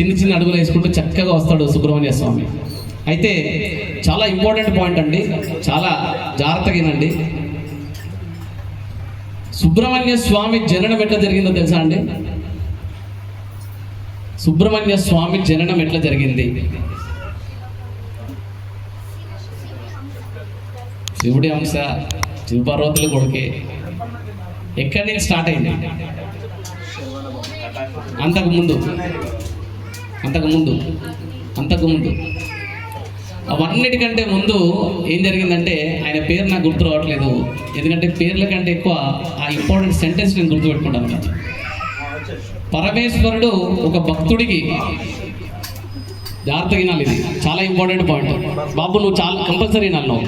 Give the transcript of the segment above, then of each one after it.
చిన్న చిన్న అడుగులు వేసుకుంటూ చక్కగా వస్తాడు సుబ్రహ్మణ్య స్వామి. అయితే చాలా ఇంపార్టెంట్ పాయింట్ అండి, చాలా జాగ్రత్తగా వినండి. సుబ్రహ్మణ్య స్వామి జననం ఎట్లా జరిగిందో తెలుసా అండి? సుబ్రహ్మణ్య స్వామి జననం ఎట్లా జరిగింది? శివుడి అంశ, శివపార్వతుల కొడుకే. ఎక్కడి నుంచి స్టార్ట్ అయింది? అంతకుముందు అవన్నిటికంటే ముందు ఏం జరిగిందంటే, ఆయన పేరు నాకు గుర్తు రావట్లేదు, ఎందుకంటే పేర్ల కంటే ఎక్కువ ఆ ఇంపార్టెంట్ సెంటెన్స్ నేను గుర్తుపెట్టుకుంటాను కదా. పరమేశ్వరుడు ఒక భక్తుడికి, జాగ్రత్తగా వినాలి, ఇది చాలా ఇంపార్టెంట్ పాయింట్ బాబు, నువ్వు చాలా కంపల్సరీ వినాలి.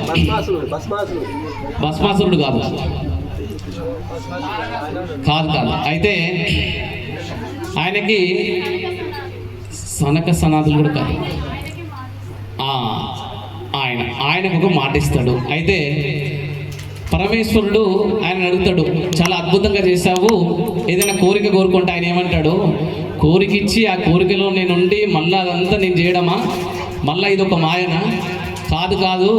భస్మాసురుడు కాదు. అయితే ఆయనకి సనక సనాదులు కూడా కాదు, ఆయనకు ఒక మాట ఇస్తాడు. అయితే పరమేశ్వరుడు ఆయన అడుగుతాడు, చాలా అద్భుతంగా చేశావు, ఏదైనా కోరిక కోరుకుంటే ఆయన ఏమంటాడు, కోరిక ఇచ్చి ఆ కోరికలో నేను ఉండి మళ్ళీ అదంతా నేను చేయడమా, మళ్ళీ ఇది ఒక మాయనా? కాదు,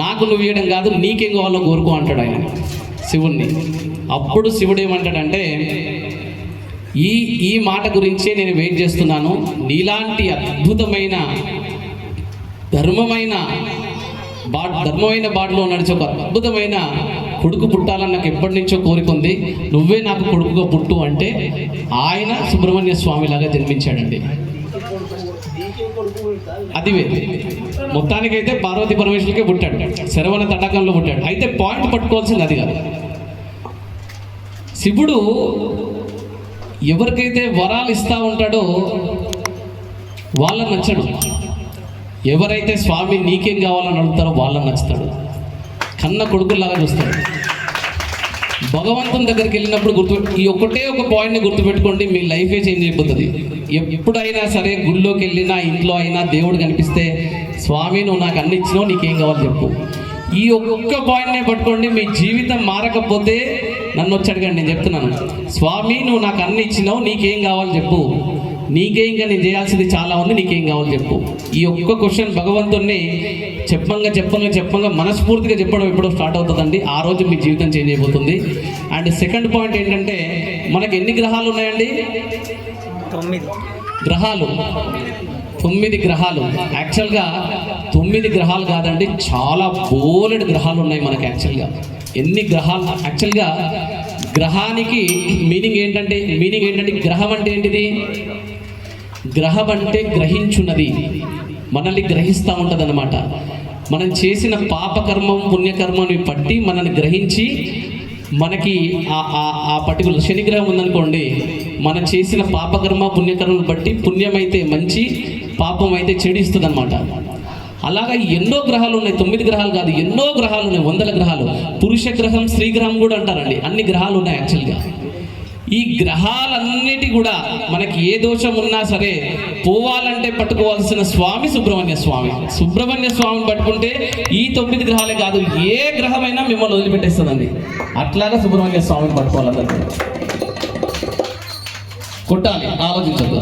నాకు నువ్వు ఇవ్వడం కాదు, నీకేం కావాలో కోరుకో అంటాడు ఆయన శివుణ్ణి. అప్పుడు శివుడు ఏమంటాడంటే, ఈ మాట గురించే నేను వెయిట్ చేస్తున్నాను, నీలాంటి అద్భుతమైన ధర్మమైన బాటలో నడిచే ఒక అద్భుతమైన కొడుకు పుట్టాలని నాకు ఎప్పటి నుంచో కోరికుంది, నువ్వే నాకు కొడుకుగా పుట్టు అంటే ఆయన సుబ్రహ్మణ్య స్వామి లాగా జన్మించాడండి. అది వేరు. మొత్తానికైతే పార్వతీ పరమేశ్వరుడికే పుట్టాడు, శరవణ తటాకంలో పుట్టాడు. అయితే పాయింట్ పట్టుకోవాల్సింది అది కాదు. శివుడు ఎవరికైతే వరాలు ఇస్తూ ఉంటాడో వాళ్ళని నచ్చడు, ఎవరైతే స్వామి నీకేం కావాలని అడుగుతారో వాళ్ళని నచ్చుతాడు, కన్న కొడుకుల్లాగా చూస్తాడు. భగవంతుని దగ్గరికి వెళ్ళినప్పుడు ఈ ఒకటే ఒక పాయింట్ని గుర్తుపెట్టుకోండి, మీ లైఫే చేంజ్ అయిపోతుంది. ఎప్పుడైనా సరే గుళ్ళోకి వెళ్ళినా ఇంట్లో అయినా దేవుడు కనిపిస్తే, స్వామి నువ్వు నాకు అన్ని ఇచ్చినావు, నీకేం కావాలో చెప్పు. ఈ ఒక్క పాయింట్నే పట్టుకోండి, మీ జీవితం మారకపోతే నన్ను వచ్చి అడగండి, నేను చెప్తున్నాను. స్వామి నువ్వు నాకు అన్ని ఇచ్చినావు, నీకేం కావాలో చెప్పు, నీకే ఇంకా నేను చేయాల్సింది చాలా ఉంది, నీకేం కావాలో చెప్పు. ఈ ఒక్క క్వశ్చన్ భగవంతుడిని చెప్పంగా మనస్ఫూర్తిగా చెప్పడం ఎప్పుడో స్టార్ట్ అవుతుందండి, ఆ రోజు మీ జీవితం చేంజ్ అయిపోతుంది. అండ్ సెకండ్ పాయింట్ ఏంటంటే, మనకి ఎన్ని గ్రహాలు ఉన్నాయండి? 9 గ్రహాలు. యాక్చువల్గా 9 గ్రహాలు కాదండి, చాలా బోలెడు గ్రహాలు ఉన్నాయి మనకి. యాక్చువల్గా ఎన్ని గ్రహాలు? యాక్చువల్గా గ్రహానికి మీనింగ్ ఏంటంటే గ్రహం అంటే ఏంటిది? గ్రహం అంటే గ్రహించున్నది, మనల్ని గ్రహిస్తూ ఉంటుంది అన్నమాట. మనం చేసిన పాపకర్మం పుణ్యకర్మని బట్టి మనల్ని గ్రహించి, మనకి ఆ పర్టికులర్ శనిగ్రహం ఉందనుకోండి, మనం చేసిన పాపకర్మ పుణ్యకర్మను బట్టి పుణ్యమైతే మంచి, పాపం అయితే చెడు ఇస్తుంది అనమాట. అలాగా ఎన్నో గ్రహాలు ఉన్నాయి, 9 గ్రహాలు కాదు, ఎన్నో గ్రహాలు ఉన్నాయి, 100 గ్రహాలు. పురుష గ్రహం స్త్రీ గ్రహం కూడా అంటారండి, అన్ని గ్రహాలు ఉన్నాయి యాక్చువల్గా. ఈ గ్రహాలన్నిటి కూడా మనకి ఏ దోషం ఉన్నా సరే పోవాలంటే పట్టుకోవాల్సిన స్వామి సుబ్రహ్మణ్య స్వామిని పట్టుకుంటే ఈ 9 గ్రహాలే కాదు, ఏ గ్రహమైనా మిమ్మల్ని వదిలిపెట్టేస్తుందండి. అట్లాగా సుబ్రహ్మణ్య స్వామిని పట్టుకోవాలంటే కొట్టాలి, ఆలోచించదు.